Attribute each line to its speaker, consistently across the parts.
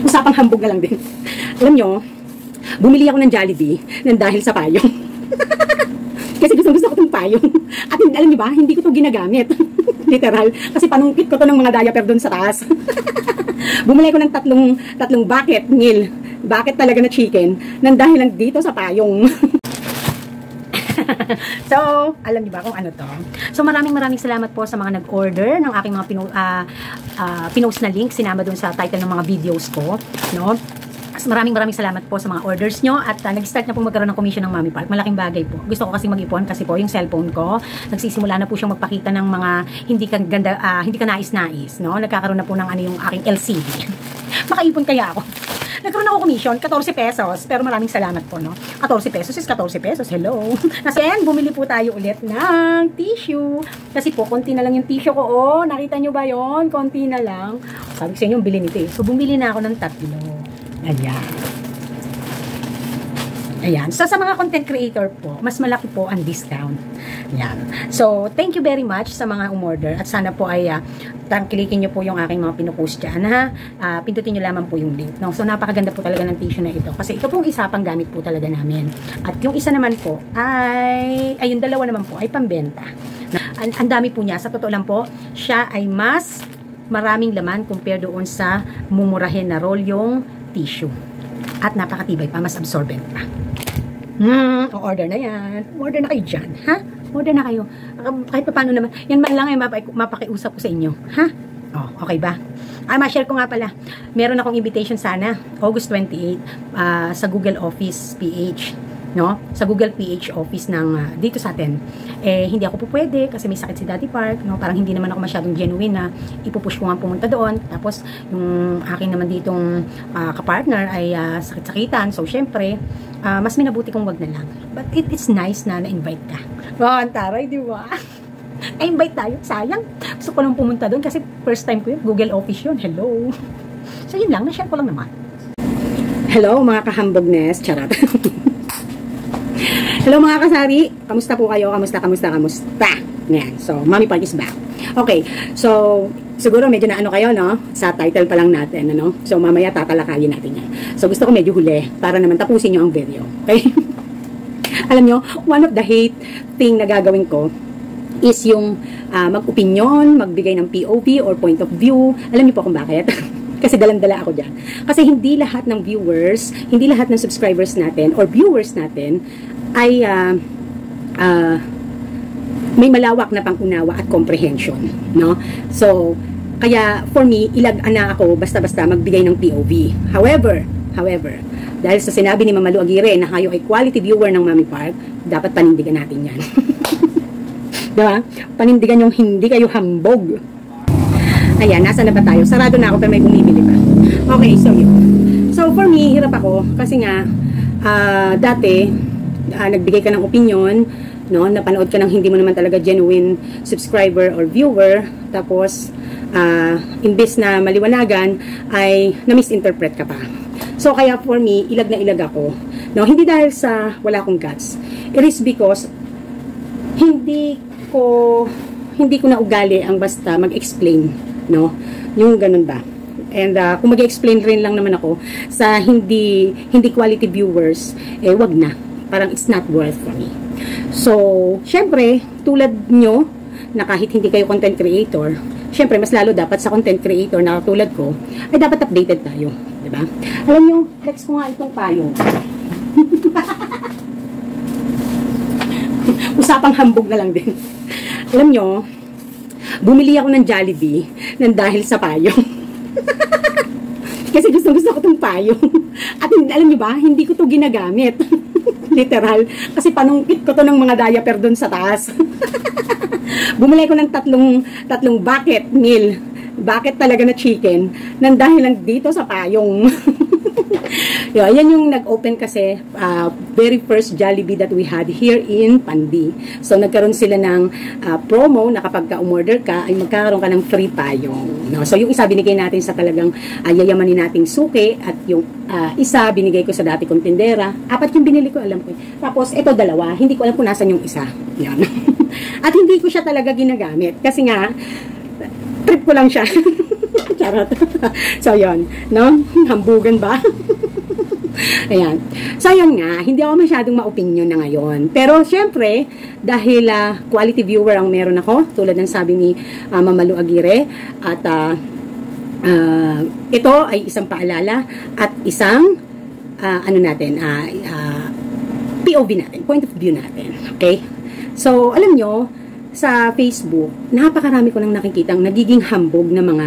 Speaker 1: Usapang hambog na lang din. Alam nyo, bumili ako ng Jollibee nang dahil sa payong. Kasi gusto ko itong payong. At alam niyo ba, hindi ko ito ginagamit. Literal. Kasi panungkit ko to ng mga diaper doon sa taas. Bumili ko ng tatlong bucket meal. Bucket talaga na chicken. Nang dahil lang dito sa payong. So, alam niyo ba kung ano to? So, maraming salamat po sa mga nag-order ng aking mga pinost na link. Sinama doon sa title ng mga videos ko. No? Maraming salamat po sa mga orders nyo at nag-start na po magkaroon ng commission ng Mommy Park. Malaking bagay po. Gusto ko kasi mag-ipon kasi po yung cellphone ko nagsisimula na po siyang magpakita ng mga hindi ka nais-nais, no? Nagkakaroon na po ng ano yung aking LCD. Makaipon kaya ako. Nagkaroon ako commission, 14 pesos. Pero maraming salamat po, no? 14 pesos is 14 pesos. Hello. Kasi bumili po tayo ulit ng tissue. Kasi po, konti na lang yung tissue ko. Oh, nakita nyo ba yon? Konti na lang. Sabi ko sa inyo, bili nito eh. So, bumili na ako ng 3. Ayan. Ayan. So, sa mga content creator po, mas malaki po ang discount. Ayan. So, thank you very much sa mga umorder. At sana po ay tangkilikin nyo po yung aking mga pinupost dyan, ha? Pindutin nyo lamang po yung link. No? So, napakaganda po talaga ng tissue na ito. Kasi ito pong isa pang gamit po talaga namin. At yung isa naman po ay yung dalawa naman po ay pambenta. Ang dami po niya. Sa totoo lang po, siya ay mas maraming laman compare doon sa mumurahin na roll yung tissue. At napakatibay pa, mas absorbent pa. Order na yan. Order na kayo dyan, ha? Order na kayo. Kahit pa paano naman. Yan man lang ay mapakiusap ko sa inyo, ha? Oh, okay ba? Ma-share ko nga pala. Meron akong invitation sana, August 28, sa Google Office PH. No? Sa Google PH office ng dito sa atin. Hindi ako po pwede kasi may sakit si Daddy Park, no? Parang hindi naman ako masyadong genuine na ipupush ko nga pumunta doon. Tapos yung akin naman ditong kapartner ay sakit-sakitan. So syempre, mas minabuti kong wag na lang. But it's nice na na-invite ka. Wow, ang taray, di ba? Na-invite tayo. Sayang. Gusto ko lang pumunta doon kasi first time ko yun. Google office yun. Hello. So yun lang, na-share ko lang naman. Hello mga kahambognes. Charot. Hello mga kasari, kamusta po kayo? Kamusta? Yan. So, Mommy Park is back. Okay, so, siguro medyo na ano kayo, no? Sa title pa lang natin, ano? So, mamaya tatalakayin natin yan. So, gusto ko medyo huli para naman tapusin nyo ang video. Okay? Alam nyo, one of the hate thing na gagawin ko is yung mag-opinion, magbigay ng POV or point of view. Alam nyo po kung bakit? Kasi dalang-dala ako dyan. Kasi hindi lahat ng viewers, hindi lahat ng subscribers natin or viewers natin ay may malawak na pangunawa at comprehension, no? So, kaya for me, ilag-ana ako basta-basta magbigay ng POV. However, dahil sa sinabi ni Mama Lu Aguirre na kayo ay quality viewer ng Mommy Park, dapat panindigan natin yan. Diba? Panindigan yung hindi kayo hambog. Ayan, nasa na ba tayo? Sarado na ako pero may bumibili pa. Okay, so yun. So for me, hirap ako kasi nga dati nagbigay ka ng opinion, no? Napanood ka ng hindi mo naman talaga genuine subscriber or viewer, tapos imbes na maliwanagan ay na-misinterpret ka pa. So kaya for me, ilag na ilag ako. No, hindi dahil sa wala akong guts. It is because hindi ko na ugali ang basta mag-explain, no? Yung ganun ba? And kung mag-explain rin lang naman ako sa hindi quality viewers, wag na. Parang it's not worth for me. So, syempre, tulad nyo, na kahit hindi kayo content creator, syempre, mas lalo dapat sa content creator na tulad ko, ay dapat updated tayo. Diba? Alam nyo, flex ko nga itong payong. Usapang hambog na lang din. Alam nyo, bumili ako ng Jollibee nang dahil sa payong. Kasi gusto ko itong payong. At alam nyo ba, hindi ko ito ginagamit. Literal. Kasi panungkit ko to ng mga diaper doon sa taas. Bumili ko ng tatlong bucket meal. Bucket talaga na chicken. Nang dahil lang dito sa payong. Yan yung nag-open kasi very first Jollibee that we had here in Pandi. So nagkaroon sila ng promo na kapag ka-umorder ka ay magkakaroon ka ng free payong. No? So yung isa binigay natin sa talagang yayamanin nating suki at yung isa binigay ko sa dati kong tindera. 4 yung binili ko, alam ko. Tapos ito 2, hindi ko alam kung nasan yung isa. Yan. At hindi ko siya talaga ginagamit kasi nga trip ko lang siya. Charot. So, yun. No? Hambugan ba? Ayan. So, yun nga. Hindi ako masyadong ma-opinion na ngayon. Pero, syempre, dahil quality viewer ang meron ako, tulad ng sabi ni Mamalu Aguirre, at ito ay isang paalala at isang POV natin, point of view natin. Okay? So, alam nyo, sa Facebook, napakarami ko nang nakikitang nagiging hambog na mga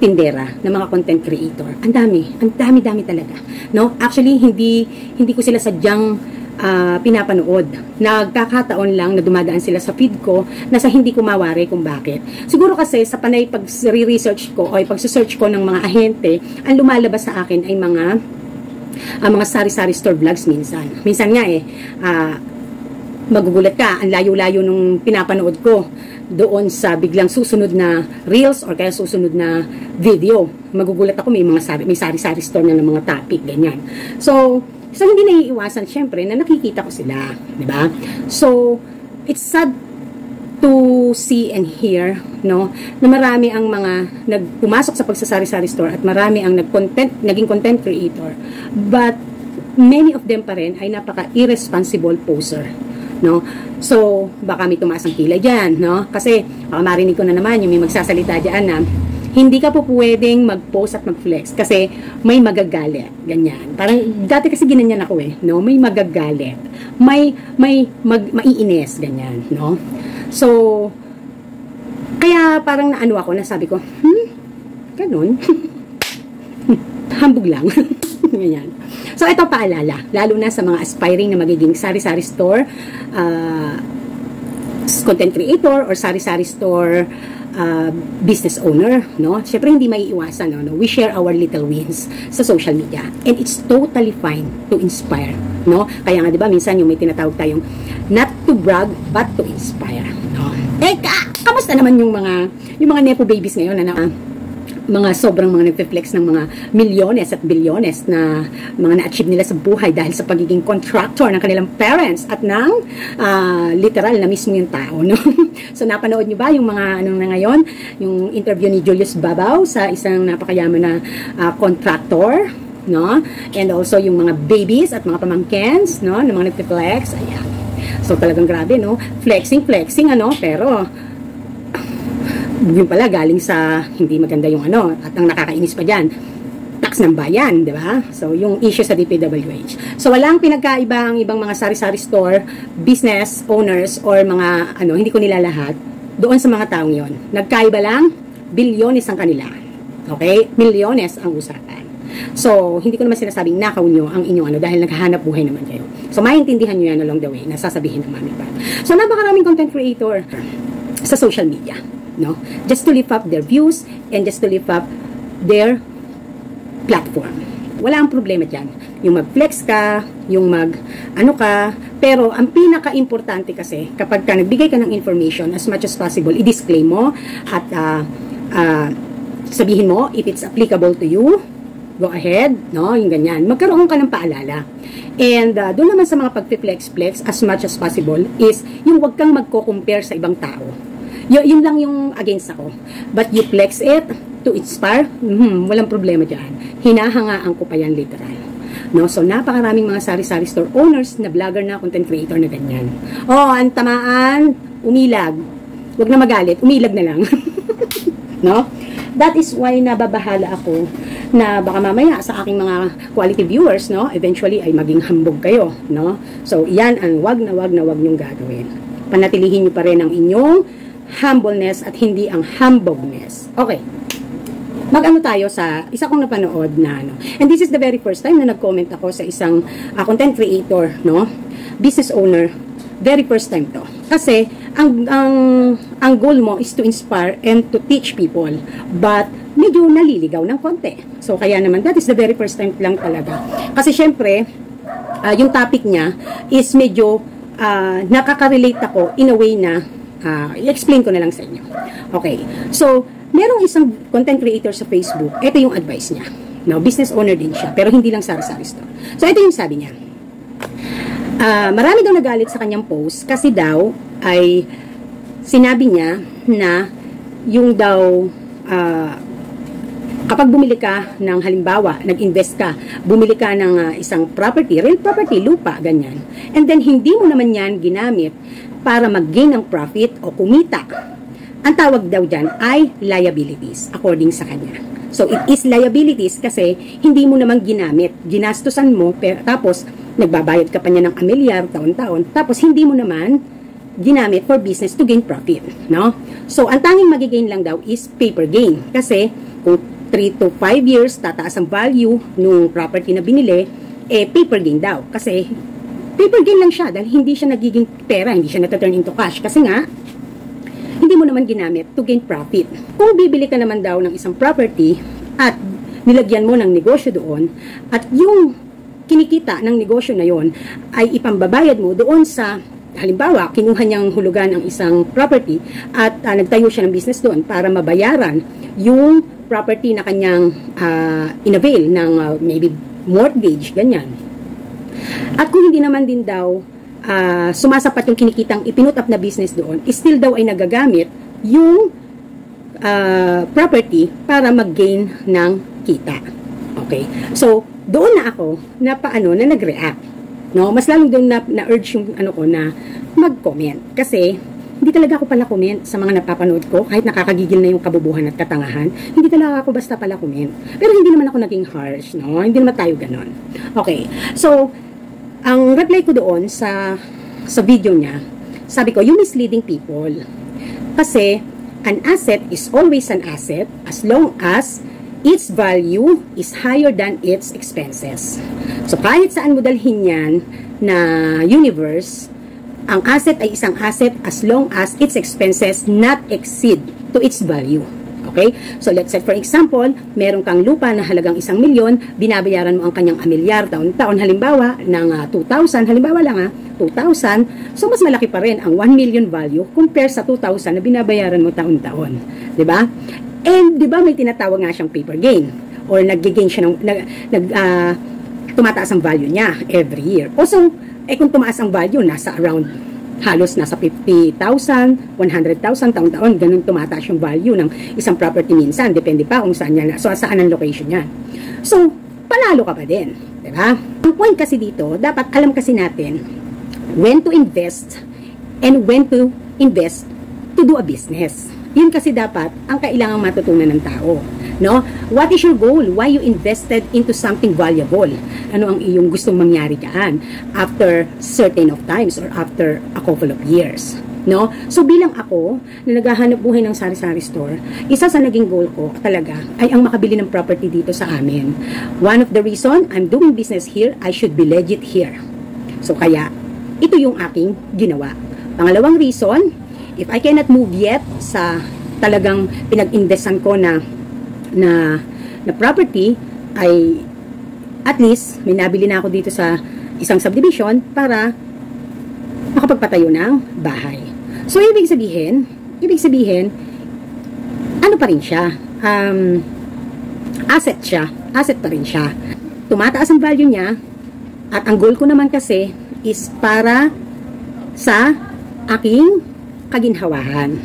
Speaker 1: tindera, na mga content creator. Ang dami talaga. No? Actually, hindi ko sila sadyang pinapanood. Nagkakataon lang na dumadaan sila sa feed ko na sa hindi ko mawari kung bakit. Siguro kasi sa panay pag-research ko o pag-search ko ng mga ahente, ang lumalabas sa akin ay mga sari-sari store vlogs minsan. Minsan nga magugulat ka, ang layo-layo nung pinapanood ko doon sa biglang susunod na reels or kaya susunod na video. Magugulat ako, may sari-sari store na ng mga topic, ganyan. So hindi naiiwasan syempre na nakikita ko sila, di ba? So it's sad to see and hear, no, na marami ang mga nagpumasok sa pagsasari-sari store at marami ang naging content creator, but many of them pa rin ay napaka-irresponsible poser, no? So baka may tumaas ang kilay dyan, no? Kasi baka marinig ko na naman yung may magsasalita dyan na hindi ka po pwedeng mag-post at mag-flex kasi may magagalit, ganyan. Parang dati kasi ginanyan ako no? May magagalit, maiinis, ganyan, no? So kaya parang naano ako, nasabi ko, ganun. Hambog lang. Ganyan. So ito paalala, lalo na sa mga aspiring na magiging sari-sari store content creator or sari-sari store business owner, no? Syempre hindi maiiwasan, no? We share our little wins sa social media and it's totally fine to inspire, no? Kaya nga 'di ba minsan yung may tinatawag tayong not to brag but to inspire, no? Kamusta naman yung mga nepo babies ngayon na mga sobrang mga nagpe-flex ng mga milyones at bilyones na mga na-achieve nila sa buhay dahil sa pagiging contractor ng kanilang parents at ng literal na mismo yung tao, no? So napanood nyo ba yung mga na ngayon, yung interview ni Julius Babaw sa isang napakayaman na contractor, no? And also yung mga babies at mga pamangkens, no, na mga nagpe-flex. Ayan. So talagang grabe, no? Flexing, pero yun pala galing sa hindi maganda yung at ang nakakainis pa dyan, tax ng bayan, di ba? So yung issue sa DPWH. So walang pinagkaiba ang ibang mga sari-sari store business owners or mga hindi ko nilalahat doon sa mga taong yon. Nagkaiba lang, bilyones ang kanila. Okay? Milyones ang usapan. So hindi ko naman sinasabing nakaw nyo ang inyong dahil naghahanap buhay naman kayo. So maintindihan nyo yan along the way, nasasabihin ng mami pa. So napakaraming content creator sa social media, no? Just to lift up their views and just to lift up their platform. Wala ang problema dyan. Yung mag-flex ka, yung pero ang pinaka-importante kasi, kapag ka nagbigay ka ng information, as much as possible, i-disclaim mo at sabihin mo, if it's applicable to you, go ahead, no? Yung ganyan. Magkaroon ka ng paalala. And doon naman sa mga pag-flex, as much as possible, is yung wag kang magko-compare sa ibang tao. Yun lang yung against ako. But you flex it to inspire, walang problema dyan. Hinahangaan ko pa yan literal. No? So, napakaraming mga sari-sari store owners na vlogger na, content creator na ganyan. Ang tamaan, umilag. Huwag na magalit, umilag na lang. No? That is why nababahala ako na baka mamaya sa aking mga quality viewers, no, eventually ay maging hambog kayo, no? So, yan ang wag na wag nyong gagawin. Panatilihin nyo pa rin ang inyong humbleness at hindi ang hambogness. Okay. Mag-ano tayo sa isa kong napanood na and this is the very first time na nag-comment ako sa isang content creator, no? Business owner. Very first time to. Kasi ang goal mo is to inspire and to teach people. But medyo naliligaw ng konti. So kaya naman that is the very first time lang talaga. Kasi syempre yung topic niya is medyo nakaka-relate ako in a way na i-explain ko na lang sa inyo. Okay. So, merong isang content creator sa Facebook. Ito yung advice niya. No, business owner din siya. Pero hindi lang sari-sari store. So, ito yung sabi niya. Marami daw nagalit sa kanyang post kasi daw ay sinabi niya na yung daw kapag bumili ka ng halimbawa, nag-invest ka, bumili ka ng isang property, real property, lupa, ganyan. And then, hindi mo naman yan ginamit para mag-gain ng profit o kumita. Ang tawag daw dyan ay liabilities, according sa kanya. So, it is liabilities kasi hindi mo naman ginamit. Ginastusan mo, tapos nagbabayad ka pa niya ng amilyar, taon-taon, tapos hindi mo naman ginamit for business to gain profit. No? So, ang tanging magigain lang daw is paper gain. Kasi, kung 3 to 5 years, tataas ang value nung property na binili, paper gain daw. Kasi, paper gain lang siya dahil hindi siya nagiging pera, hindi siya nata-turn into cash. Kasi nga, hindi mo naman ginamit to gain profit. Kung bibili ka naman daw ng isang property at nilagyan mo ng negosyo doon at yung kinikita ng negosyo na yon ay ipambabayad mo doon sa, halimbawa, kinuha niyang hulugan ang isang property at nagtayo siya ng business doon para mabayaran yung property na kanyang inavail ng maybe mortgage, ganyan. At kung hindi naman din daw sumasapat yung kinikitang ipinut up na business doon, still daw ay nagagamit yung property para mag-gain ng kita. Okay? So, doon na ako na nag-react. No? Mas lalong doon na-urge yung ko na mag-comment. Kasi, hindi talaga ako pala comment sa mga napapanood ko, kahit nakakagigil na yung kabubuhan at katangahan, hindi talaga ako basta pala comment. Pero hindi naman ako naging harsh, no? Hindi naman tayo ganon. Okay. So, ang reply ko doon sa video niya, sabi ko, you misleading people. Kasi, an asset is always an asset as long as its value is higher than its expenses. So, kahit saan mo dalhin yan na universe, ang asset ay isang asset as long as its expenses not exceed to its value. Okay? So, let's say, for example, meron kang lupa na halagang 1 milyon, binabayaran mo ang kanyang amilyar taon-taon, halimbawa, ng 2,000, halimbawa lang 2,000, so mas malaki pa rin ang 1 million value compare sa 2,000 na binabayaran mo taon-taon. Diba? And, diba, may tinatawag nga siyang paper gain, or nag-gain siya tumataas ang value niya every year. Also, kung tumaas ang value, nasa around halos nasa 50,000, 100,000 taon-taon, ganun tumataas yung value ng isang property minsan, depende pa kung saan yan, so saan ang location niya. So, panalo ka pa din, diba? Ang point kasi dito, dapat alam kasi natin when to invest and when to invest to do a business. Yun kasi dapat ang kailangang matutunan ng tao. No? What is your goal? Why you invested into something valuable? Ano ang iyong gustong mangyari dyan after certain of times or after a couple of years? No? So bilang ako na naghahanap buhay ng sari-sari store, isa sa naging goal ko talaga ay ang makabili ng property dito sa amin. One of the reason I'm doing business here, I should be legit here. So kaya, ito yung aking ginawa. Pangalawang reason, if I cannot move yet sa talagang pinag-investan ko na property, ay at least may nabili na ako dito sa isang subdivision para makapagpatayo ng bahay. So, ibig sabihin, ano pa rin siya? Asset siya. Asset pa rin siya. Tumataas ang value niya, at ang goal ko naman kasi is para sa aking kaginhawahan.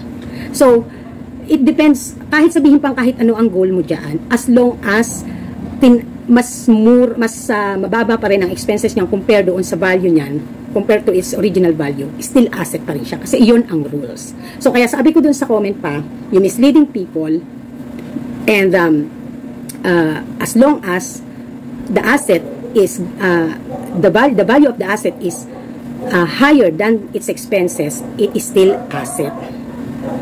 Speaker 1: So, it depends, kahit sabihin pang kahit ano ang goal mo dyan, as long as mas mababa pa rin ang expenses niyan compare doon sa value niyan, compared to its original value, still asset pa rin siya. Kasi iyon ang rules. So, kaya sabi ko doon sa comment pa, you misleading people, and as long as the asset is, the value of the asset is higher than its expenses, it is still asset.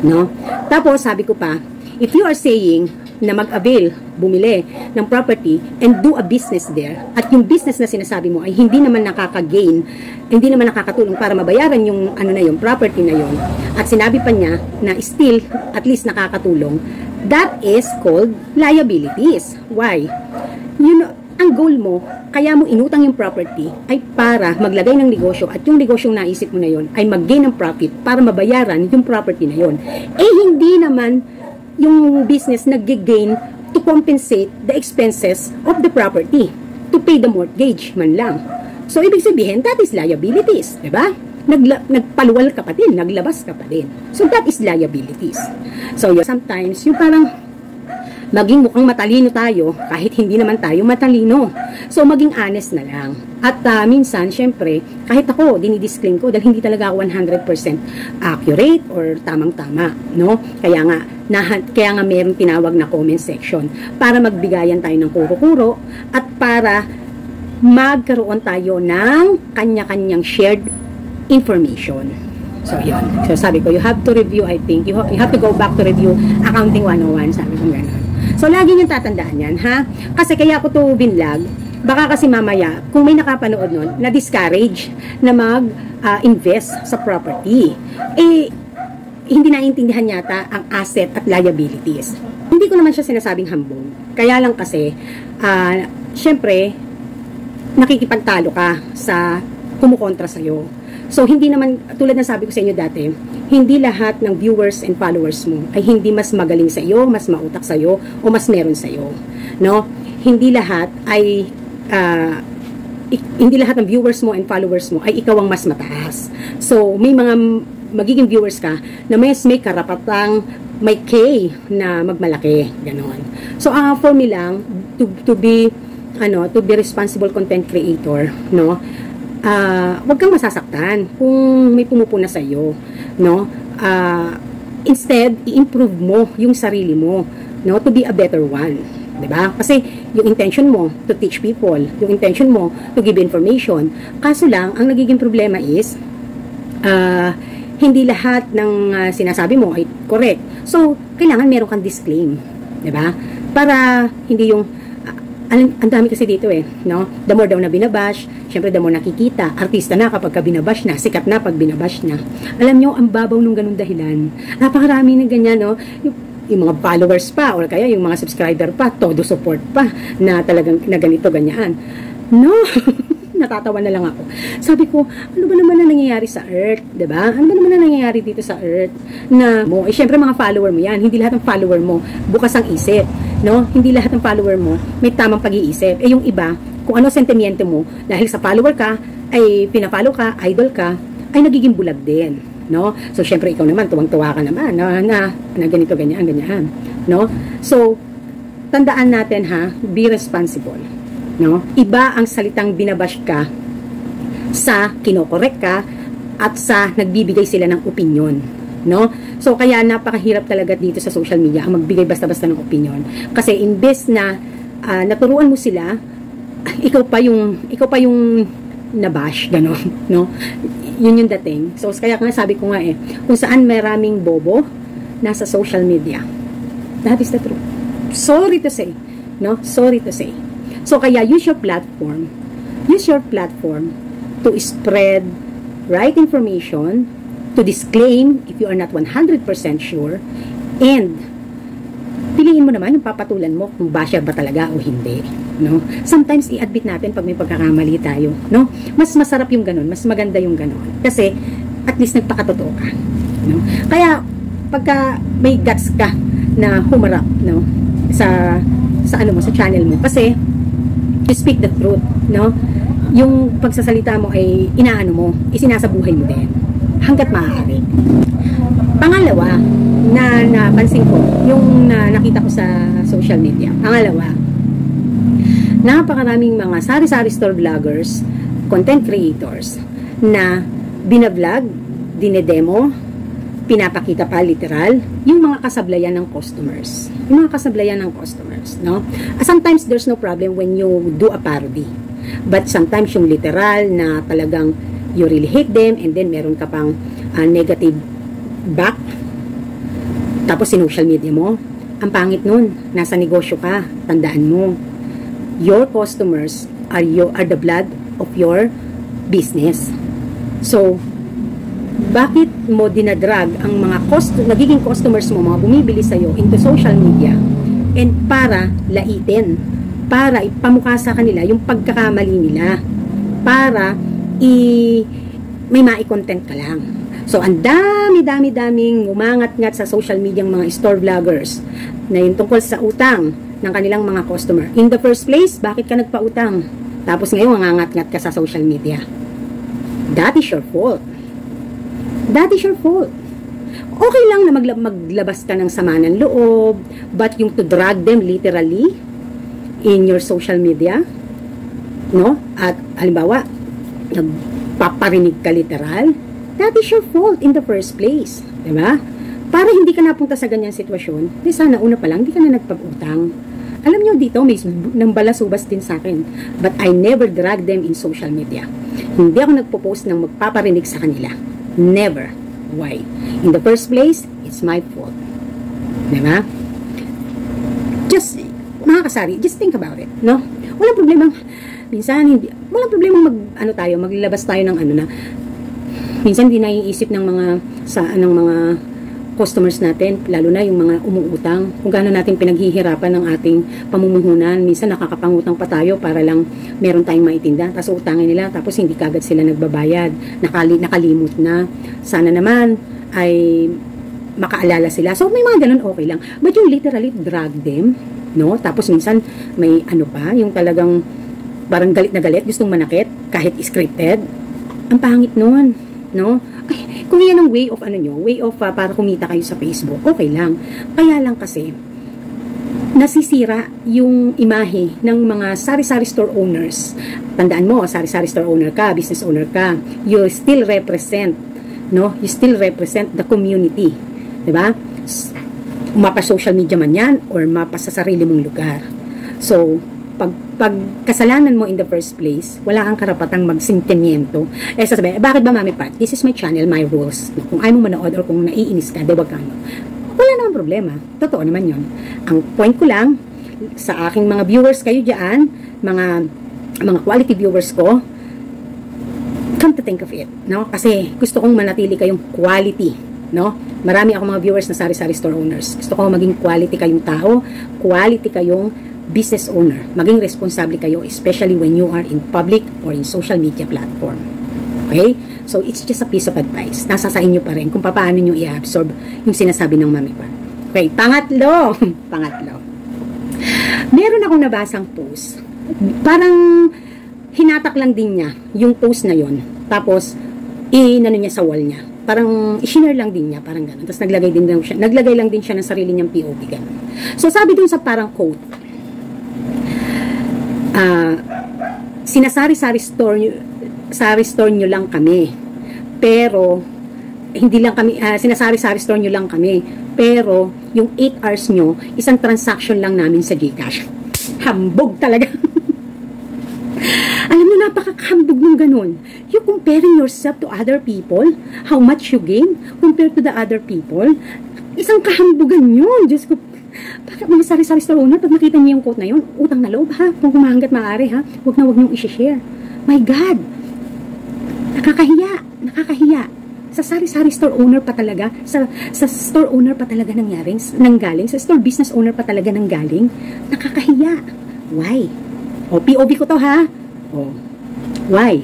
Speaker 1: No? Tapos, sabi ko pa, if you are saying na mag-avail, bumili ng property and do a business there, at yung business na sinasabi mo ay hindi naman nakaka-gain, hindi naman nakakatulong para mabayaran yung yung property na yun, at sinabi pa niya na still at least nakakatulong, that is called liabilities. Why? Ang goal mo, kaya mo inutang yung property ay para maglagay ng negosyo, at yung negosyong naisip mo na yun ay mag-gain ng profit para mabayaran yung property na yun. Hindi naman yung business nag-gain to compensate the expenses of the property, to pay the mortgage man lang. So, ibig sabihin, that is liabilities, diba? Nagpaluwal ka pa din, naglabas ka pa din. So, that is liabilities. So, sometimes, yung parang maging mukhang matalino tayo kahit hindi naman tayo matalino. So, maging honest na lang. At minsan, syempre, kahit ako, dinidisclaim ko dahil hindi talaga ako 100% accurate or tamang-tama, no? Kaya nga meron tinawag na comment section para magbigayan tayo ng kuro-kuro at para magkaroon tayo ng kanya-kanyang shared information. So, yun. So, sabi ko, you have to review, I think. You have to go back to review Accounting 101. Sabi ko gano'n. So, lagi niyong tatandaan yan, ha? Kasi kaya ako to binlog, baka kasi mamaya, kung may nakapanood nun, na-discourage na mag-invest sa property. Eh, hindi naintindihan yata ang asset at liabilities. Hindi ko naman siya sinasabing hambong. Kaya lang kasi, syempre, nakikipagtalo ka sa kumukontra sa'yo. So, hindi naman, tulad na sabi ko sa inyo dati, hindi lahat ng viewers and followers mo ay hindi mas magaling sa iyo, mas mautak sa iyo, o mas meron sa iyo. No? Hindi lahat ay, hindi lahat ng viewers mo and followers mo ay ikaw ang mas mataas. So, may mga magiging viewers ka na may karapatang may K na magmalaki. Ganon. So, for me lang, to be responsible content creator, no? Wag kang masasaktan kung may pumupuna sa iyo, no? Instead, i-improve mo yung sarili mo, no? To be a better one, 'di ba? Kasi yung intention mo to teach people, yung intention mo to give information. Kaso lang, ang nagiging problema is hindi lahat ng sinasabi mo ay correct. So, kailangan meron kang disclaim, 'di ba? Para hindi yung ang dami kasi dito no? The more daw na binabash, syempre the more nakikita. Artista na kapag ka binabash na, sikat na pag binabash na. Alam nyo, ang babaw nung ganung dahilan. Napakarami ng ganyan, no? Yung mga followers pa, or kaya yung mga subscriber pa, todo support pa, na talagang na ganito, ganyan. No! Natatawa na lang ako. Sabi ko, ano ba naman na nangyayari sa Earth? Diba? Ano ba naman na nangyayari dito sa Earth? Na mo, syempre mga follower mo yan. Hindi lahat ng follower mo bukas ang isip. No? Hindi lahat ng follower mo may tamang pag-iisip. Yung iba, kung ano sentimiento mo, dahil sa follower ka, ay pinafollow ka, idol ka, ay nagiging bulag din. No? So, syempre ikaw naman, tuwang-tuwa ka naman na ganito, ganyan, ganyan. No? So, tandaan natin be responsible. No? Iba ang salitang binabash ka sa kinokorek ka at sa nagbibigay sila ng opinion, no? So kaya napakahirap talaga dito sa social media ang magbigay basta-basta ng opinion kasi imbes na naturuan mo sila, ikaw pa yung nabash, gano'n, no? Yun yung dating. So kaya nga sabi ko nga kung saan maraming bobo nasa social media, that is the truth. Sorry to say, no? Sorry to say. So, kaya use your platform to spread right information, to disclaim if you are not 100% sure, and piliin mo naman yung papatulan mo kung basher ba talaga o hindi, no? Sometimes, i-admit natin pag may pagkakamali tayo, no? Mas masarap yung ganun, mas maganda yung ganun. Kasi, at least nagpakatotoo ka, no? Kaya, pagka may guts ka na humarap, no? Sa channel mo. Kasi, you speak the truth, no? Yung pagsasalita mo ay inaano mo, isinasabuhay mo din hangga't maaari. Pangalawa, na napansin ko, yung nakita ko sa social media. Pangalawa, napakaraming mga sari-sari store vloggers, content creators na binablog, dinedemo, pinapakita pa literal yung mga kasablayan ng customers. Yung mga kasablayan ng customers, no? Sometimes there's no problem when you do a parody. But sometimes yung literal na talagang you really hate them and then meron ka pang negative back. Tapos social media mo, ang pangit nun. Nasa negosyo ka, tandaan mo. Your customers are the blood of your business. So, bakit mo dinadrag ang mga nagiging customers mo, mga bumibili sa'yo into social media and para laitin, para ipamukha sa kanila yung pagkakamali nila, para may mai-content ka lang. So, ang dami-daming umangat-ngat sa social media ng mga store vloggers na yung tungkol sa utang ng kanilang mga customer. In the first place, bakit ka nagpautang? Tapos ngayon, umangat-ngat ka sa social media. That is your fault. That is your fault. Okay lang na maglabas ka ng sama ng loob, but yung to drag them literally in your social media, no? At halimbawa, nagpaparinig ka literal, that is your fault in the first place. Diba? Para hindi ka napunta sa ganyang sitwasyon, di sana una pa lang, hindi ka na nagpag-utang. Alam nyo dito, may nang balasubas din sa akin. But I never drag them in social media. Hindi ako nagpo-post ng magpaparinig sa kanila. Never. Why? In the first place, it's my fault. Diba? Just, mga kasari, just think about it. No? Walang problema. Minsan, hindi, walang problema maglabas tayo ng minsan hindi naiisip ng mga customers natin, lalo na yung mga umuutang, kung gaano natin pinaghihirapan ng ating pamumuhunan. Minsan nakakapangutang pa tayo para lang meron tayong maitinda, tapos utangin nila, tapos hindi kagad sila nagbabayad, nakalimot na. Sana naman ay makaalala sila. So may mga ganun, okay lang. But yung literally drag them, no? Tapos minsan may yung talagang parang galit na galit, gustong manakit, kahit scripted. Ang pangit nun, no? Ay, kung yan ang way of para kumita kayo sa Facebook, okay lang. Kaya lang kasi nasisira yung imahe ng mga sari-sari store owners. Tandaan mo, sari-sari store owner ka, business owner ka, you still represent, no? You still represent the community. 'Di ba? Mapa social media man yan or mapa sa sarili mong lugar. So, pag kasalanan mo in the first place, wala kang karapatang magsintimiento. Sasabihin, bakit ba Mami Pat? This is my channel, my rules. Kung ayaw mo manood or kung naiinis ka, wag kang wala namang problema. Totoo naman yon. Ang point ko lang, sa aking mga viewers kayo dyan, mga quality viewers ko, come to think of it, no? Kasi gusto kong manatili kayong quality, no? Marami akong mga viewers na sari-sari store owners. Gusto kong maging quality kayong tao, quality kayong business owner. Maging responsable kayo, especially when you are in public or in social media platform. Okay? So, it's just a piece of advice. Nasa sa inyo pa rin kung paano nyo i-absorb yung sinasabi ng Mami Pa. Okay, pangatlo. Meron akong nabasang post. Parang hinatak lang din niya yung post na yon. Tapos, niya sa wall niya. Parang i-share lang din niya, parang gano'n. Tapos naglagay lang din siya ng sarili niyang POV gano'n. So, sabi dun sa parang quote, sinasari-sari store nyo lang kami, pero hindi lang kami, sinasari-sari store nyo lang kami, pero yung 8 hours nyo, isang transaction lang namin sa GCash. Hambog talaga. Alam mo, napakahambog nung ganun. You comparing yourself to other people, how much you gain compared to the other people, isang kahambugan yun. Diyos ko, bakit mga sari-sari store owner, pag nakita niyo yung quote na yun, utang na loob ha, kung kumahanggat maaari ha, huwag niyong i-share. My God! Nakakahiya. Sa sari-sari store owner pa talaga, sa store owner pa talaga nanggaling, sa store business owner pa talaga nanggaling, nakakahiya. Why? O, POV ko to ha. O, why?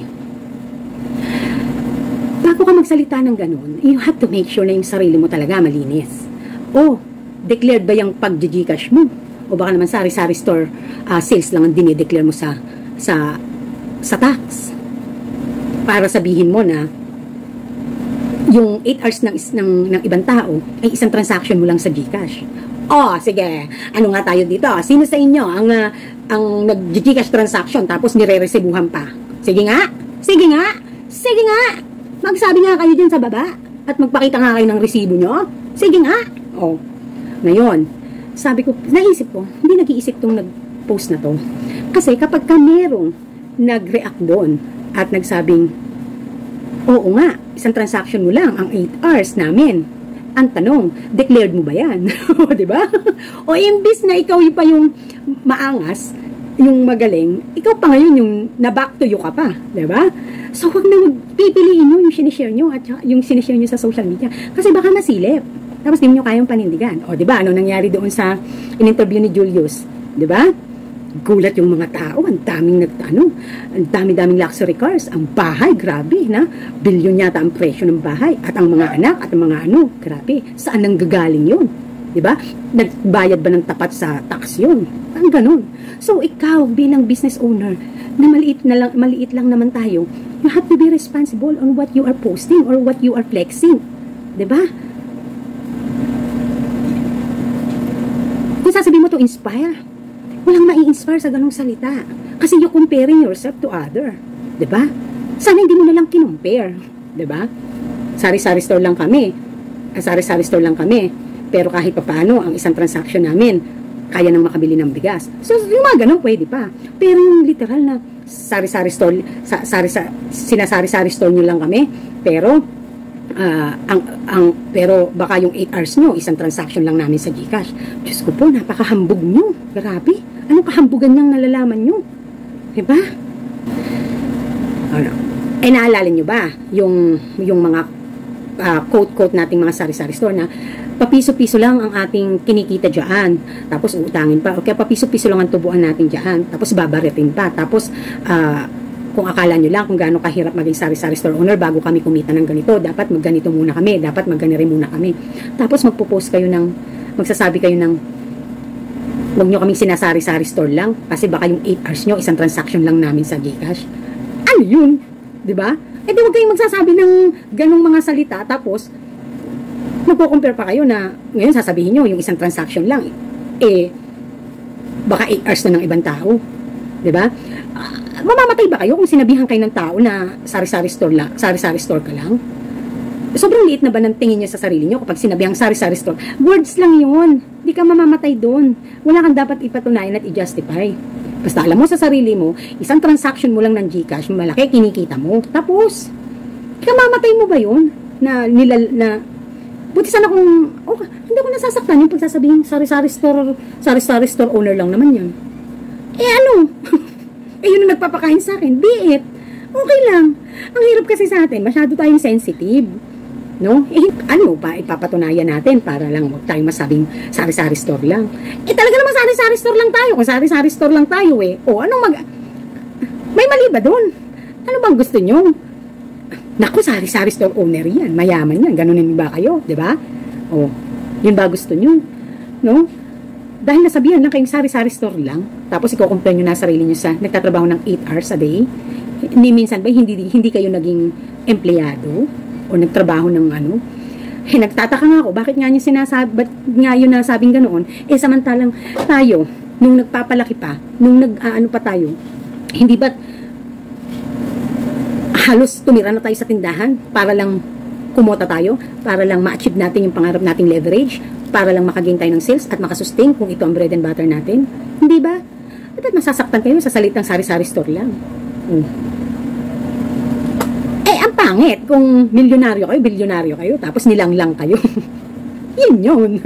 Speaker 1: Bago ka magsalita ng ganun, you have to make sure na yung sarili mo talaga malinis. O, declared ba yung pag-Gcash mo? O baka naman sari-sari store sales lang ang dinideclare mo sa tax. Para sabihin mo na yung 8 hours ng ibang tao ay isang transaction mo lang sa Gcash. Oh, sige. Ano nga tayo dito? Sino sa inyo ang nag-Gcash transaction tapos nire-resibuhan pa? Sige nga. Magsabi nga kayo dyan sa baba at magpakita nga kayo ng resibo nyo. Sige nga. Oh. Ngayon, sabi ko, naisip ko, hindi nag-iisip tong nag-post na to. Kasi kapag ka merong nag-react doon at nagsabing, oo nga, isang transaction mo lang, ang 8 hours namin. Ang tanong, declared mo ba yan? Diba? O imbis na ikaw pa yung maangas, yung magaling, ikaw pa ngayon yung na-back to you ka pa. Diba? So, huwag na pipiliin nyo yung sinishare nyo at yung sinishare nyo sa social media. Kasi baka masilip. Tapos di nyo kayang panindigan. O, diba? Ano nangyari doon sa in-interview ni Julius? Diba? Gulat yung mga tao. Ang daming luxury cars. Ang bahay, grabe, na. Bilyon yata ang presyo ng bahay. At ang mga anak, at ang mga grabe. Saan nang gagaling yun? Diba? Nagbayad ba ng tapat sa tax yun? Ang ganun. So, ikaw, bilang business owner, na maliit lang naman tayo, you have to be responsible on what you are posting or what you are flexing. Diba? kung sasabihin mo to inspire, walang mai-inspire sa ganong salita. Kasi you're comparing yourself to other. Diba? Sana hindi mo na lang kinumpare. Diba? Sari-sari store lang kami. Sari-sari store lang kami. Pero kahit pa paano, ang isang transaction namin, kaya nang makabili ng bigas. So, yung mga ganun, pwede pa. Pero yung literal na sari-sari store, sinasari-sari store nyo lang kami, pero, pero baka yung 8 hours nyo, isang transaction lang namin sa GCash. Diyos ko po, napakahambog nyo. Grabe. Anong kahambugan niyang nalalaman nyo? Diba? Ano? Naalala nyo ba yung mga quote-quote nating mga sari-sari store na papiso-piso lang ang ating kinikita dyan, tapos uutangin pa, o kaya papiso-piso lang ang tubuan natin dyan, tapos babaritin pa, tapos kung akala nyo lang kung gaano kahirap maging sari-sari store owner bago kami kumita ng ganito, dapat magganito muna kami, dapat magganiri muna kami, tapos magpo-post kayo ng, magsasabi kayo ng huwag nyo kaming sinasari-sari store lang kasi baka yung 8 hours nyo, isang transaction lang namin sa GCash. Ano yun? Diba? Eh di huwag kayong magsasabi ng ganong mga salita, tapos magpo-compare pa kayo na ngayon sasabihin nyo yung isang transaction lang, eh baka 8 hours na ng ibang tao. Diba? Mamamatay ba kayo kung sinabihan kayo ng tao na sari-sari store lang, sari-sari store ka lang? Sobrang liit na ba ng tingin nyo sa sarili nyo kapag sinabihang sari-sari store? Words lang yun. Di ka mamamatay doon. Wala kang dapat ipatunayan at i-justify. Basta alam mo sa sarili mo, isang transaction mo lang ng GCash, malaki, kinikita mo. Tapos, di ka mamatay mo ba yun? Buti sana kung, hindi ko nasasaktan yung pagsasabihin, sari-sari store owner lang naman yun. Eh ano? Yun ang nagpapakain sa akin. Be it. Okay lang. Ang hirap kasi sa atin, masyado tayong sensitive. No? Ano pa ipapatunayan natin para lang huwag tayong masabing sari-sari store lang. Talaga naman sari-sari store lang tayo. Kung sari-sari store lang tayo may mali ba doon? Ano bang gusto nyo? Naku, sari-sari store owner yan. Mayaman yan. Ganunin ba kayo? Diba? Yun ba gusto nyo? No? Dahil nasabihan lang kayong sari-sari store lang, tapos iko-compare nyo na sarili nyo sa nagtatrabaho ng 8 hours a day, minsan ba hindi kayo naging empleyado o nagtrabaho ng ano? Nagtataka nga ako, bakit nga yun nasabing ganoon? Samantalang tayo, nung nagpapalaki pa, nung nag-ano pa tayo, hindi ba halos tumira na tayo sa tindahan para lang kumota tayo, para lang ma-achieve natin yung pangarap nating leverage, para lang makagain tayo ng sales at makasustain kung ito ang bread and butter natin? Hindi ba? At masasaktan kayo sa salitang sari-sari store lang. Ang pangit kung bilyonaryo kayo, tapos nilanglang kayo. Yun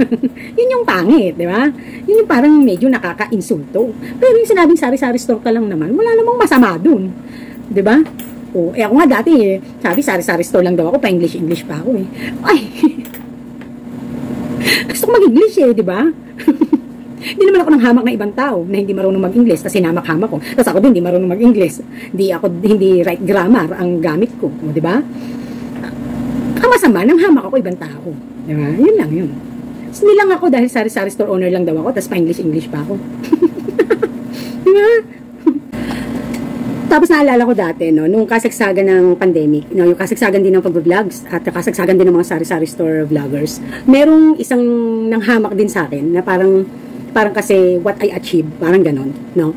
Speaker 1: yung pangit, di ba? Yun yung parang medyo nakaka-insulto. Pero yung sinabing sari-sari store ka lang naman, wala namang masama dun. Di ba? Ako nga dati, sabi sari-sari store lang daw ako, pa-English pa ako eh. Gusto ko mag-English di ba? Hindi naman ako nang hamak na ibang tao na hindi marunong mag-English, kasi hinamak-hamak ko. Tapos ako din, hindi marunong mag-English. Hindi right grammar ang gamit ko. Di ba? Ang masama, nang hamak ako ibang tao. Di ba? Yun lang yun. So, nilang ako dahil sari-sari store owner lang daw ako, tapos pa-English pa ako. Di ba? Tapos naalala ko dati, nung kasagsagan ng pandemic, yung kasagsagan din ng pag-vlogs at kasagsagan din ng mga sari-sari store vloggers, merong isang nanghamak din sa akin na parang kasi what I achieved, parang ganon, no?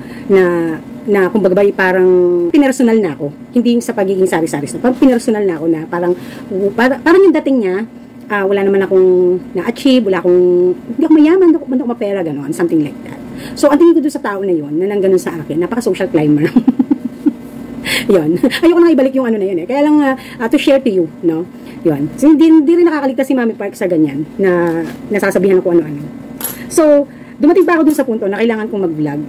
Speaker 1: Na kumbaga parang pinersonal na ako. Hindi yung sa pagiging sari-sari store. Parang pinersonal na ako na parang yung dating niya, wala naman akong na-achieve, hindi ako mayaman, hindi ako mapera, ganon, something like that. So, ang tingin ko doon sa tao na yun, na nang ganon sa akin, napaka-social climber. Yun. Ayoko nang ibalik yung ano na yun eh. Kaya lang to share to you, no? Yun. So, hindi rin nakakaligtas si Mami Park sa ganyan na nasasabihan ko ano-ano. So, dumating pa ako dun sa punto na kailangan kong mag-vlog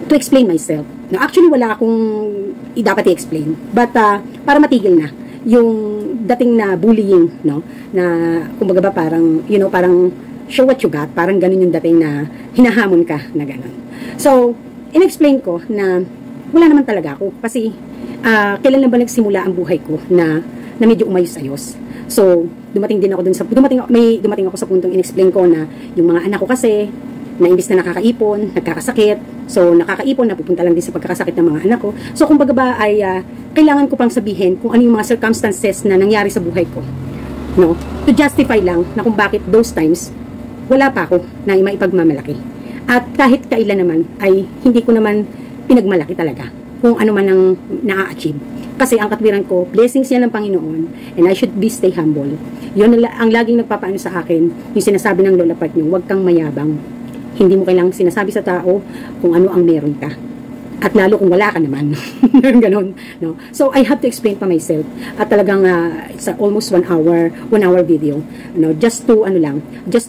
Speaker 1: to explain myself. No, actually, wala akong dapat i-explain. But, para matigil na yung dating na bullying, no? Na, kumbaga ba parang, parang show what you got. Parang ganun yung dating na hinahamon ka na ganun. So, in-explain ko na wala naman talaga ako. Kasi, kailan na ba nagsimula ang buhay ko na medyo umayos-ayos. So, dumating ako sa puntong in-explain ko na yung mga anak ko kasi, na imbis na nakakaipon, nagkakasakit. So, nakakaipon, napupunta lang din sa pagkakasakit ng mga anak ko. So, kumbaga ba ay kailangan ko pang sabihin kung ano yung mga circumstances na nangyari sa buhay ko. No? To justify lang na kung bakit those times, wala pa ako na maipagmamalaki. At kahit kailan naman ay hindi ko naman pinagmalaki talaga kung ano man ang na-achieve. Kasi ang katwiran ko, blessings yan ng Panginoon, and I should be stay humble. Yun ang laging nagpapaano sa akin, yung sinasabi ng Lola Pat niyo, huwag kang mayabang. Hindi mo kailangang sinasabi sa tao kung ano ang meron ka. At lalo kung wala ka naman. Ganon, no? So, I have to explain pa myself. At talagang, it's almost 1 hour video. No? Just to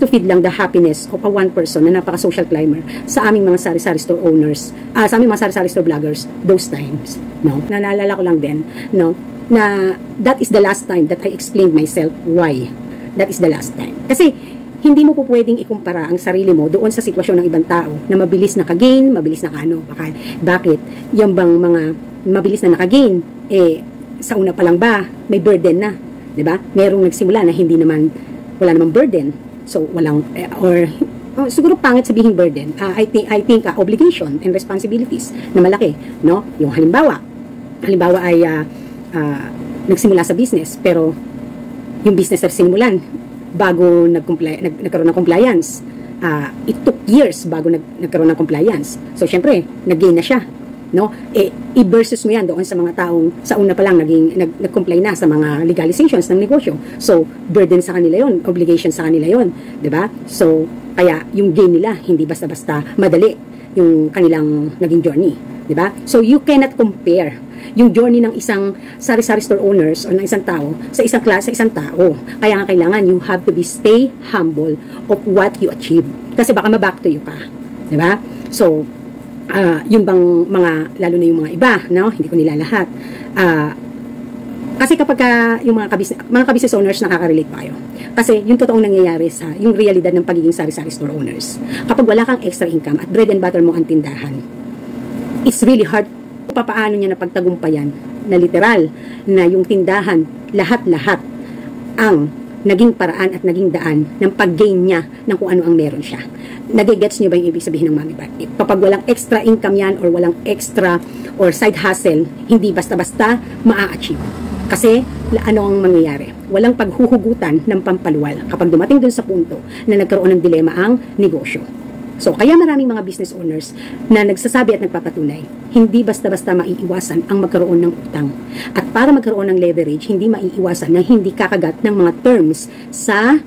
Speaker 1: feed lang the happiness of a one person na napaka-social climber sa aming mga sari-sari store owners, sa aming mga sari-sari store vloggers, those times. No? Naalala ko lang din, no? Na that is the last time that I explained myself why. That is the last time. Kasi, hindi mo po pwedeng ikumpara ang sarili mo doon sa sitwasyon ng ibang tao na mabilis nakagain, mabilis nakano. Bakit? Yung bang mga mabilis na nakagain, sa una pa lang ba, may burden na. Diba? Merong nagsimula na hindi naman, wala namang burden. So, walang, siguro pangit sabihin burden. I think obligation and responsibilities na malaki. No? Yung halimbawa ay nagsimula sa business, pero yung business na sinimulan, bago nagkaroon ng compliance. It took years bago nagkaroon ng compliance. So, syempre, nag-gain na siya. No? I-versus mo yan doon sa mga taong sa una pa lang nag-comply na sa mga legalizations ng negosyo. So, burden sa kanila yon, obligation sa kanila yon, 'di ba? So, kaya yung gain nila, hindi basta-basta madali yung kanilang naging journey. 'Di ba? So, you cannot compare yung journey ng isang sari-sari store owners o ng isang tao sa isang klase, sa isang tao. Kaya nga kailangan you have to stay humble of what you achieve. Kasi baka ma-back to you pa. Diba? So, yung bang mga, lalo na yung mga iba, no? Hindi ko nila lahat. Kasi kapag yung mga ka-business owners, nakaka-relate pa kayo. Kasi yung totoong nangyayari sa yung realidad ng pagiging sari-sari store owners. Kapag wala kang extra income at bread and butter mo ang tindahan, it's really hard papaano niya na pagtagumpayan na literal na yung tindahan lahat-lahat ang naging paraan at naging daan ng pag-gain niya ng kung ano ang meron siya. Nagigets niyo ba yung ibig sabihin ng mga iba? Kapag walang extra income yan or walang extra or side hustle, hindi basta-basta maa-achieve. Kasi ano ang mangyayari? Walang paghuhugutan ng pampaluwal kapag dumating dun sa punto na nagkaroon ng dilema ang negosyo. So, kaya maraming mga business owners na nagsasabi at nagpapatunay, hindi basta-basta maiiwasan ang magkaroon ng utang. At para magkaroon ng leverage, hindi maiiwasan na hindi kakagat ng mga terms sa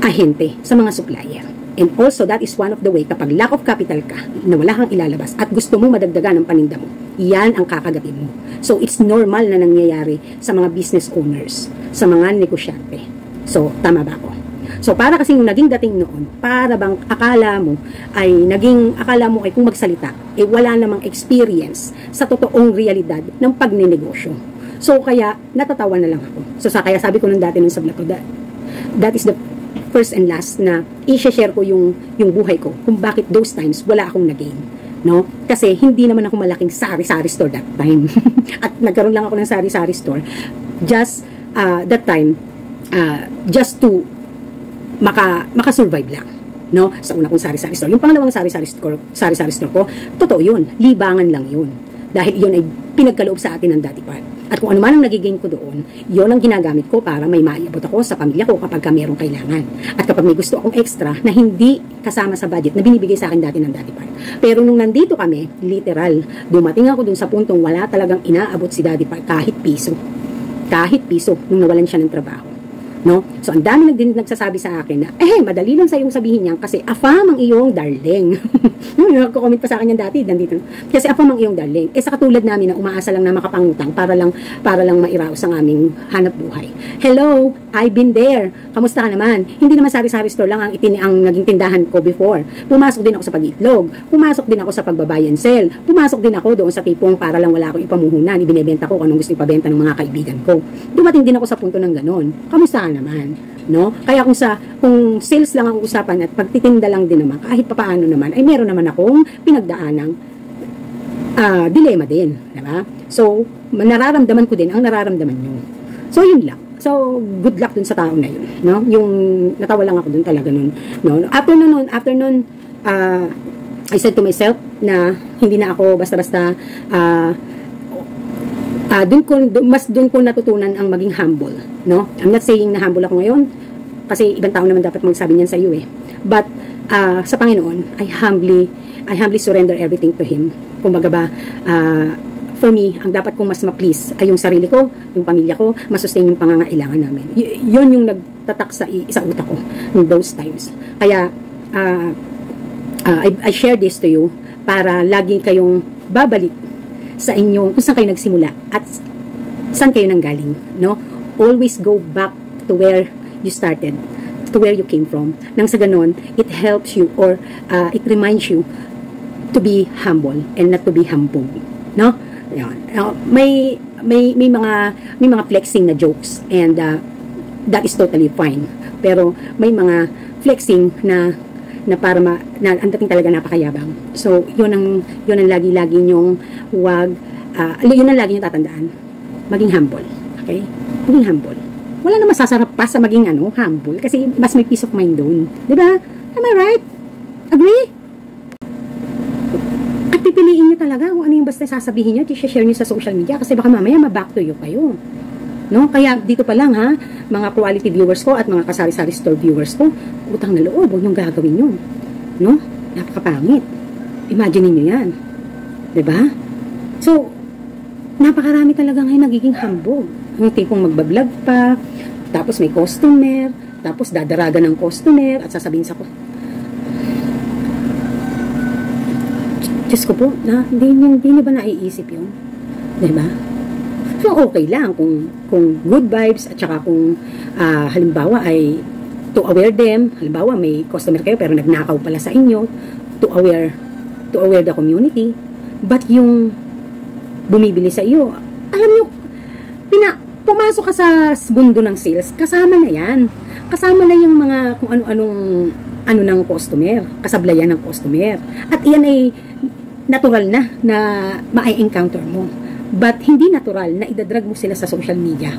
Speaker 1: ahente, sa mga supplier. And also, that is one of the way kapag lack of capital ka, na wala kang ilalabas at gusto mo madagdagan ang paninda mo, yan ang kakagatin mo. So, it's normal na nangyayari sa mga business owners, sa mga negosyante. So, tama ba ako? So, para kasing naging dating noon, para bang akala mo ay kung magsalita, wala namang experience sa totoong realidad ng pagnenegosyo. So, kaya natatawa na lang ako. So, kaya sabi ko nung dati nung sa vlog ko, that is the first and last na i-share ko yung buhay ko, kung bakit those times wala akong nag-gain. No? Kasi hindi naman ako malaking sari-sari store that time. At nagkaroon lang ako ng sari-sari store just that time, just to maka-survive lang, no? Sa una kong sari-sari store. Yung pangalawang sari-sari store ko, totoo yun. Libangan lang yun. Dahil yun ay pinagkaloob sa atin ng Daddy Pat. At kung ano man ang nagiging ko doon, yun ang ginagamit ko para may maiabot ako sa pamilya ko kapag mayroong kailangan. At kapag may gusto akong extra na hindi kasama sa budget na binibigay sa akin dati ng Daddy Pat. Pero nung nandito kami, literal, dumating ako dun sa puntong wala talagang inaabot si Daddy Pat kahit piso. Kahit piso nung nawalan siya ng trabaho. No? So, ang dami nagsasabi sa akin na, madali lang sa iyong sabihin niyan kasi afam ang iyong darling. Nagko-comment pa sa akin yan dati, nandito. Kasi afam ang iyong darling. Sa katulad namin na umaasa lang na makapangutang para lang mairaos ang aming hanap buhay. Hello, I've been there. Kamusta ka naman? Hindi naman sari-sari store lang ang naging tindahan ko before. Pumasok din ako sa pag-itlog. Pumasok din ako sa pagbabuy and sell. Pumasok din ako doon sa tipong para lang wala akong ipamuhunan. Ibinebenta ko kung anong gusto ipabenta ng mga kaibigan ko. Dumating din ako sa punto ng ganon. Kamusta ka naman, no? Kaya kung sales lang ang usapan at pagtitinda lang din naman, kahit papaano naman, ay meron naman akong pinagdaanang dilema din, diba? So, nararamdaman ko din ang nararamdaman nyo. So, yun lang. So, good luck dun sa tao na yun, no? Yung natawa lang ako dun talaga nun, no? After nun, I said to myself na hindi na ako basta-basta doon ko natutunan ang maging humble, no? I'm not saying na humble ako ngayon kasi ibang tao naman dapat magsabi niyan sa iyo But sa Panginoon, I humbly surrender everything to Him. Kumbaga ba, for me, ang dapat kong mas ma-please ay yung sarili ko, yung pamilya ko, masustain yung pangangailangan namin. Yun yung nagtatak sa utak ko in those times. Kaya, I share this to you para lagi kayong babalik sa inyong, kung saan kayo nagsimula at saan kayo nanggaling, no? Always go back to where you started, to where you came from. Nang sa ganon, it helps you or it reminds you to be humble and not to be humbled, no? Yan. May mga flexing na jokes and that is totally fine. Pero may mga flexing na para na ang dating talaga napakayabang. So, yun ang lagi-lagi nyong yun ang lagi nyong tatandaan. Maging humble. Okay? Maging humble. Wala na masasarap pa sa maging humble kasi mas may peace of mind doon. 'Di ba? Am I right? Agree? At pipiliin niyo talaga kung ano yung basta sasabihin niyo, i-share niyo sa social media kasi baka mamaya ma-back to you kayo. No? Kaya dito pa lang mga quality viewers ko at mga kasari-sari store viewers ko, utang na loob, huwag niyong gagawin yun. No? Napakapangit. Imagine niyo yan. 'Di ba? So, napakarami talaga ngayon nagiging humble. Yung tipong magbablog pa, tapos may customer, tapos dadaraga ng customer, at sasabihin sa ko, Diyos ko po, hindi ba naiisip yun? 'Di ba? So, okay lang kung good vibes at saka kung halimbawa ay to aware them, halimbawa may customer kayo pero nagnakaw pala sa inyo, to aware the community. But yung bumibili sa iyo, alam nyo, pumasok ka sa mundo ng sales, kasama na yan. Kasama na yung mga kung ano-anong ng customer, kasablayan ng customer. At iyan ay natural na ma-encounter mo. But hindi natural na idadrag mo sila sa social media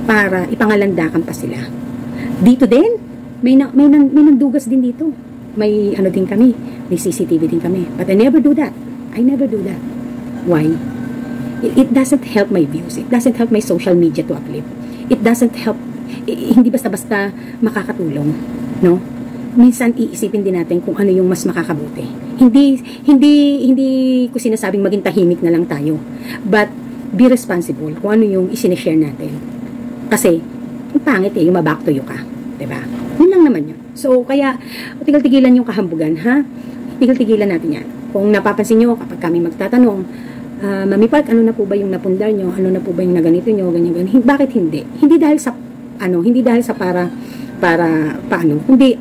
Speaker 1: para ipangalandakan pa sila. Dito din, may nandugas din dito. May din kami, may CCTV din kami. But I never do that. Why? It doesn't help my views. It doesn't help my social media to uplift. It doesn't help, hindi basta-basta makakatulong, no? Minsan iisipin din natin kung ano yung mas makakabuti. Hindi ko sinasabing maging tahimik na lang tayo. But be responsible kung ano yung isineshare natin. Kasi, yung pangit yung maback to you ka. Diba? Yun lang naman yun. So, kaya, tigil-tigilan yung kahambugan, ha? Tigil-tigilan natin yan. Kung napapansin nyo, kapag kami magtatanong, Mami Park, ano na po ba yung napundar nyo? Ano na po ba yung naganito nyo? Ganyan. Bakit hindi? Hindi dahil sa para paano. Hindi,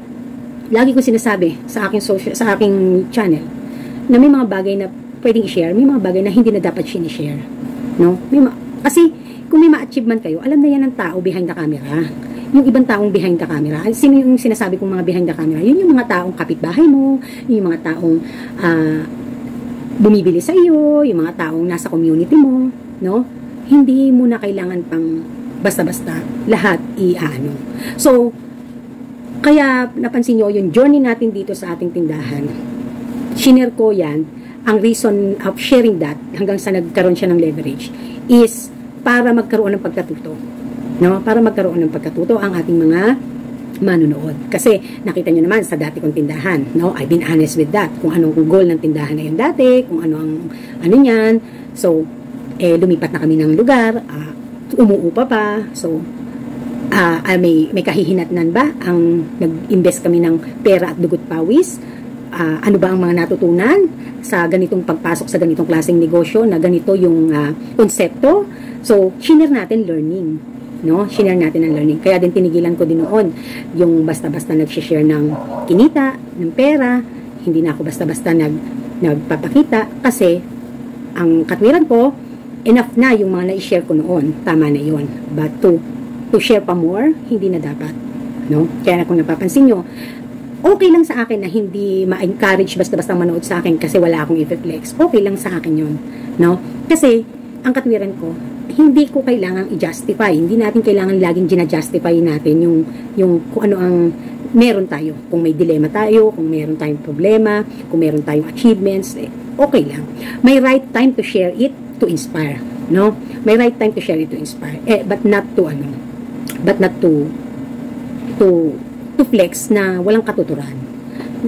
Speaker 1: lagi ko sinasabi sa aking channel na may mga bagay na pwedeng i-share, may mga bagay na hindi na dapat sinishare. No? Kasi, kung may ma-achievement kayo, alam na yan ng tao behind the camera. Yung ibang taong behind the camera, sino yung sinasabi kong mga behind the camera? Yun yung mga taong kapitbahay mo, yung mga taong bumibili sa iyo, yung mga taong nasa community mo, no? Hindi mo na kailangan pang basta-basta lahat i-ano. So, kaya napansin nyo, yung journey natin dito sa ating tindahan, shinare ko yan, ang reason of sharing that, hanggang sa nagkaroon siya ng leverage, is para magkaroon ng pagkatuto. No? Para magkaroon ng pagkatuto ang ating mga manunood. Kasi nakita nyo naman sa dati kong tindahan, no? I've been honest with that. Kung anong goal ng tindahan na yun dati, kung ano niyan. So, lumipat na kami ng lugar, umuupa pa. So, may kahihinatnan ba ang nag-invest kami ng pera at dugot pawis? Ano ba ang mga natutunan sa ganitong pagpasok sa ganitong klaseng negosyo na ganito yung konsepto? So, share natin learning. No? Share natin ang learning. Kaya din tinigilan ko din noon yung basta-basta nag-share ng kinita, ng pera. Hindi na ako basta-basta nagpapakita kasi ang katwiran ko, enough na yung mga na-share ko noon. Tama na yun. But to share pa more, hindi na dapat. No? Kaya kung napapansin nyo, okay lang sa akin na hindi ma-encourage basta-basta manood sa akin kasi wala akong i-flex. Okay lang sa akin yun. No? Kasi, ang katwiran ko, hindi ko kailangang i-justify. Hindi natin kailangan laging gina-justify natin yung kung ano ang meron tayo. Kung may dilema tayo, kung meron tayong problema, kung meron tayong achievements, okay lang. May right time to share it to inspire. No? May right time to share it to inspire. But not to flex na walang katuturan.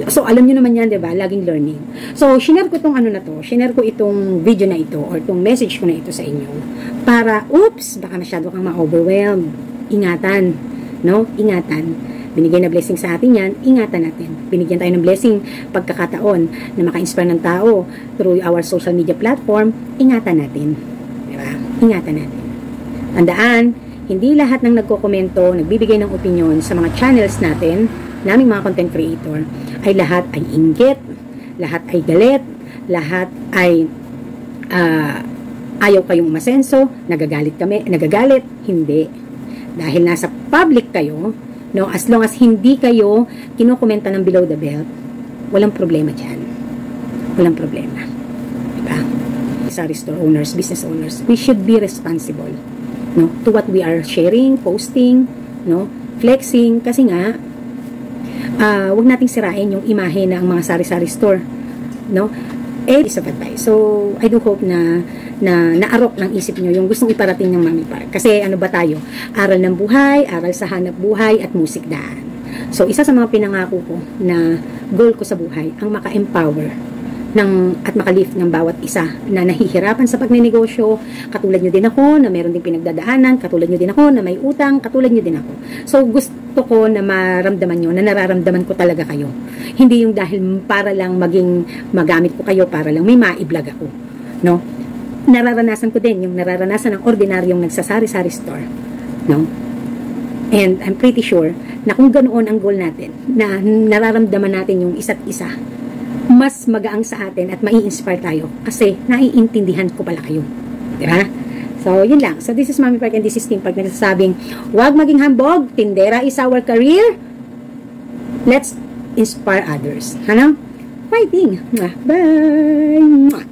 Speaker 1: So, alam nyo naman yan, diba? Laging learning. So, shinare ko itong ano na to, shinare ko itong video na ito, or itong message ko na ito sa inyo, para, oops, baka masyado kang ma-overwhelmed. Ingatan, no? Ingatan. Binigay na blessing sa atin yan, ingatan natin. Binigyan tayo ng blessing, pagkakataon, na maka-inspire ng tao through our social media platform, ingatan natin. Diba? Ingatan natin. Tandaan, hindi lahat ng nagko-komento, nagbibigay ng opinion sa mga channels natin, naming mga content creator, ay lahat ay inggit, lahat ay galit, lahat ay ayaw kayong umasenso, nagagalit, hindi. Dahil nasa public kayo, no, as long as hindi kayo kinokomenta ng below the belt, walang problema dyan. Walang problema. Diba? Sari store owners, business owners, we should be responsible, no, to what we are sharing, posting, no, flexing, kasi nga, wag nating sirain yung imahe ng mga sari-sari store, no? Piece of advice. So, I do hope na naarok ng isip nyo yung gustong iparating ng Mami Park. Kasi ano ba tayo? Aral ng buhay, aral sa hanap buhay, at musik daan. So, isa sa mga pinangako ko na goal ko sa buhay, ang maka-empower at makalift ng bawat isa na nahihirapan sa pagnenegosyo. Katulad nyo din ako na meron din pinagdadaanan, katulad nyo din ako na may utang, katulad nyo din ako. So gusto ko na maramdaman nyo na nararamdaman ko talaga kayo. Hindi yung dahil para lang magamit ko kayo, para lang may maiblog ako, no? Nararanasan ko din yung nararanasan ng ordinaryong nagsasari-sari store, no? And I'm pretty sure na kung ganoon ang goal natin, na nararamdaman natin yung isa't isa, mas magaang sa atin at mai-inspire tayo kasi naiintindihan ko pala kayo. Diba? So, yun lang. So, this is Mami Park and this is Team Park nagsasabing, huwag maging hambog, tindera is our career. Let's inspire others. Ano? Fighting! Bye!